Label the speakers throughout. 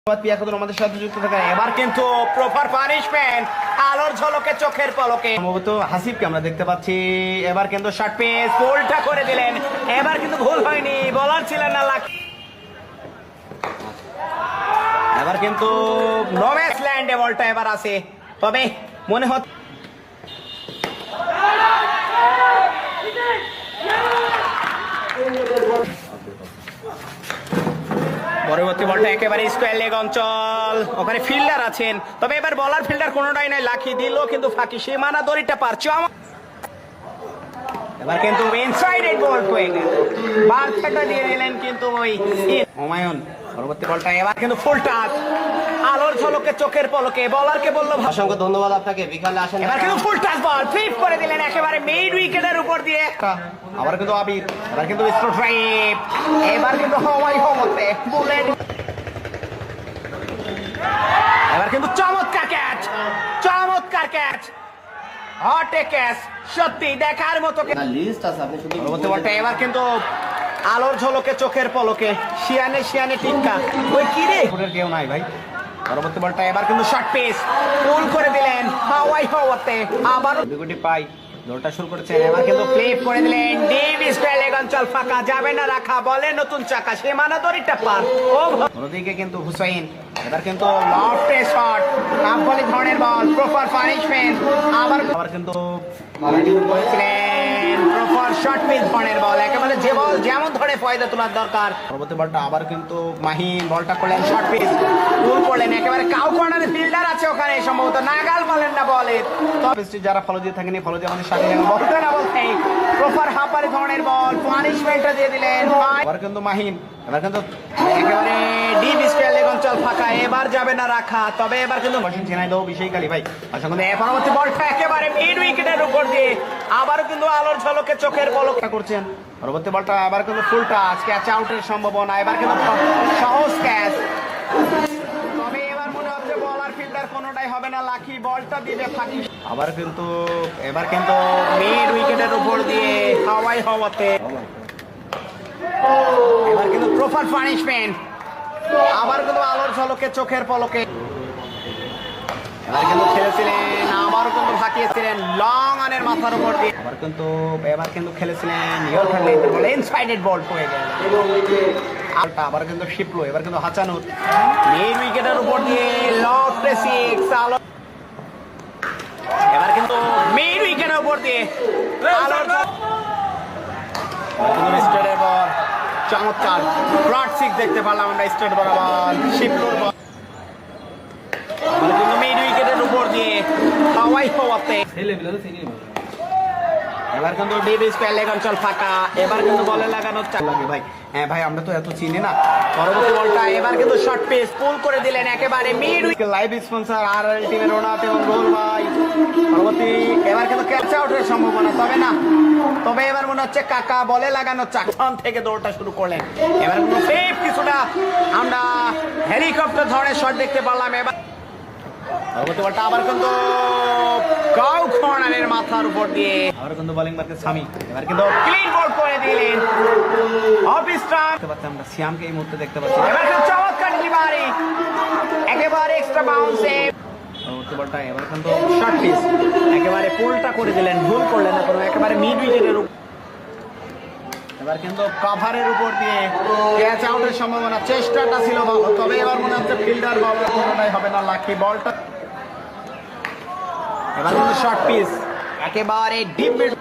Speaker 1: আমাদের সাথে যুক্ত থাকা এবার কিন্তু প্রপার পানিশমেন্ট আলোর ঝলকে চোখের পলকে সম্ভবত হাসিবকে আমরা দেখতে পাচ্ছি। এবার কিন্তু শর্ট পিচ গোলটা করে দিলেন। এবার কিন্তু ভুল হয়নি, বলার ছিলেন না লাকি। এবার কিন্তু নোম্যান্স ল্যান্ডে বলটা এবার আসে, তবে মনে হচ্ছে পরবর্তী বলটা একেবারে স্কোয়ার লেগ অঞ্চল, ওখানে ফিল্ডার আছেন, তবে এবার বলার ফিল্ডার কোনোটাই নাই, লাকি দিল কিন্তু ফাঁকি, সীমানা দড়িটা পারছে। এবার কিন্তু ইনসাইড বল হয়ে গেল, বার্তাটা দিয়ে দিলেন কিন্তু ওই হুমায়ুন। পরবর্তী বলটা এবার কিন্তু ফুল টাচ আলোর ঝলকে চোখের পলকে, বলারকে বললো
Speaker 2: অসংখ্য ধন্যবাদ আপনাকে, বিকালে আসেন।
Speaker 1: এবার কিন্তু ফুল টাচ বল ফ্লিপ করে দিলেন একেবারে মিড উইকেটের উপর দিয়ে। আবার কিন্তু আবির, এবার কিন্তু স্ট্রোক ড্রাইভ, এবার কিন্তু হওয়াই হমতে বুলেট। এবার কিন্তু চমৎকার ক্যাচ, চমৎকার ক্যাচ, হট এ ক্যাচ, সত্যি দেখার মতো।
Speaker 2: লিস্ট আছে, আপনি শুধু
Speaker 1: পরবর্তী বলটা এবার কিন্তু আলোর ঝলকে চোখের পলকে, শিয়ানে শিয়ানে টিক্কা, ওই কি রে কেউ নাই ভাই। পরবর্তী বলটা এবার কিন্তু শর্ট পিচ পুল করে দিলেন হাওয়াই হওয়াতে, আবার উইকেট পাই, দৌড়টা শুরু করেছেন। এবার কিন্তু ফ্লিপ করে দিলেন ডিপ স্কয়ার লেগ অঞ্চল, ফাঁকা যাবে না রাখা, বলে নতুন চাকা, সীমানা দড়িটা পার। ও ওদিকে কিন্তু হুসাইন, এবার কিন্তু লফটে শট, কাপ বলি ধরনের বল, প্রপার পানিশমেন্ট। আবার কিন্তু করেছিলেন প্রপার শর্ট পিচ ধরনের বল, একেবারে যে বল যেমন ধরে ফয়দা তোলার দরকার। পরবর্তী বলটা আবার কিন্তু মাহিন, বলটা করলেন শর্ট পিচ পুল করলেন, একেবারে কাউ কর্নারে ফিল্ডার আছে ওখানে, সম্ভবত নাগাল বলেন না বলের। যারা ফলো দিয়ে থাকেন ফলো দিয়ে আমাদের সাথে বলতে না বলতে প্রপার হাফারি ধরনের বল, পানিশমেন্টটা দিয়ে দিলেন। এবার কিন্তু মাহিন, এবার কিন্তু একেবারে ডিপ স্কয়ার লেগ অঞ্চল ফাঁকা, এবার যাবে না রাখা, তবে এবার কিন্তু মশিন ছেনাই দাও বিশেষ কালী ভাই। পরবর্তী বলটা একেবারে মিড উইকেটের উপর দিয়ে, আবারও কিন্তু আলোর ঝলকে চোখের পলকটা করছেন। পরবর্তী বলটা আবার কিন্তু ফুল টাচ, ক্যাচ আউটের সম্ভাবনা, এবার কিন্তু সহজ ক্যাচ, তবে এবার মনে হচ্ছে বলার ফিল্ডার কোনোটাই হবে না, লাকি বলটা দিবে ফাঁকি। আবার কিন্তু এবার কিন্তু মিড উইকেটের উপর দিয়ে হাওয়াই হওয়াতে, এবার কিন্তু প্রপার পানিশমেন্ট, আবার কিন্তু আলোর ঝলকে চোখের পলকে। এবার কিন্তু খেলেছিলেন, আবারও কিন্তু ফাঁকিয়েছিলেন লং অনের মাথার উপর দিয়ে। এবার কিন্তু খেলেছিলেন ইনসাইডেড বল হয়ে গেল। আবার কিন্তু শিপলো, এবার কিন্তু হাচানুর মেইন উইকেটের উপর দিয়ে লফটে সিক্স, আলো এবার কিন্তু মেইন উইকেটের উপর দিয়ে আলোর স্ট্রেটের বল, চমৎকার ফ্ল্যাট সিক্স দেখতে পারলাম আমরা স্ট্রেট বরাবর শিপলোর বল। কিন্তু মিড উইকেটের উপর দিয়ে হাওয়াই হওয়াতে, এবার কিন্তু ডিপ স্কয়ার লেগ অঞ্চল ফাঁকা, এবার কিন্তু বলে লাগানোর লাগে ভাই। হ্যাঁ ভাই, আমরা তো এত চিনি না। পরবর্তী বলটা এবার কিন্তু শর্ট পিচ পুল করে দিলেন একেবারে mid wicket, live sponsor RL টিমের রোনাত এবং রোল ভাই। পরবর্তী এবার কিন্তু ক্যাচ আউটের সম্ভাবনা, তবে এবার মনে হচ্ছে কাকা বলে লাগানোর চাকন থেকে দৌড়টা শুরু করলেন। এবার কিন্তু সেফ কিছুটা আমরা হেলিকপ্টার ধরনের শট দেখতে পারলাম। এবার পরবর্তী বলটা আবার কিন্তু কাউ কর্নারের মাথার উপর দিয়ে, আবার কিন্তু বোলিং মারতে সামি, এবার কিন্তু ক্লিন বল করে দিলেন অফ স্টাম্প। দেখতে পাচ্ছি আমরা সিয়ামকে এই মুহূর্তে দেখতে পাচ্ছি, এবার কিন্তু চমৎকার ডেলিভারি, একেবারে এক্সট্রা বাউন্সে। পরবর্তী বলটা এবার কিন্তু শর্ট পিচ, একেবারে পুলটা করে দিলেন, ভুল করলেন না কোনো, একেবারে মিড উইকেটের উপর। এবার কিন্তু কভারের উপর দিয়ে ক্যাচ আউটের সম্ভাবনা, চেষ্টাটা ছিল ভালো, তবে এবার মনে হচ্ছে ফিল্ডার বল কোনোটাই হবে না, লাকি বলটা। এবার কিন্তু শর্ট পিচ একেবারে ডিপ মিড,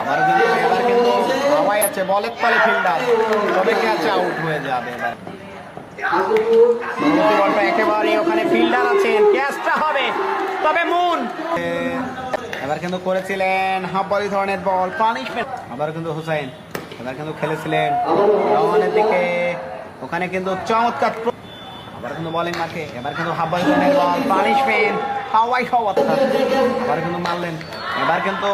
Speaker 1: এবার কিন্তু হাওয়াই আছে, বলের তলে ফিল্ডার, তবে ক্যাচ আউট হয়ে যাবে। এবার বলটা একেবারে ওখানে ফিল্ডার আছেন, ক্যাচটা হবে, তবে মুন এবার কিন্তু করেছিলেন হাফ বলি ধরনের বল, পানিশমেন্ট। আবার কিন্তু হুসাইন, এবার কিন্তু খেলেছিলেন রহমানের দিকে, ওখানে কিন্তু চমৎকার, আবার কিন্তু বোলিং মাঠে, এবার কিন্তু হাফ বলি ধরনের বল, পানিশমেন্ট, হাওয়াই হওয়া, আবার কিন্তু মারলেন। এবার কিন্তু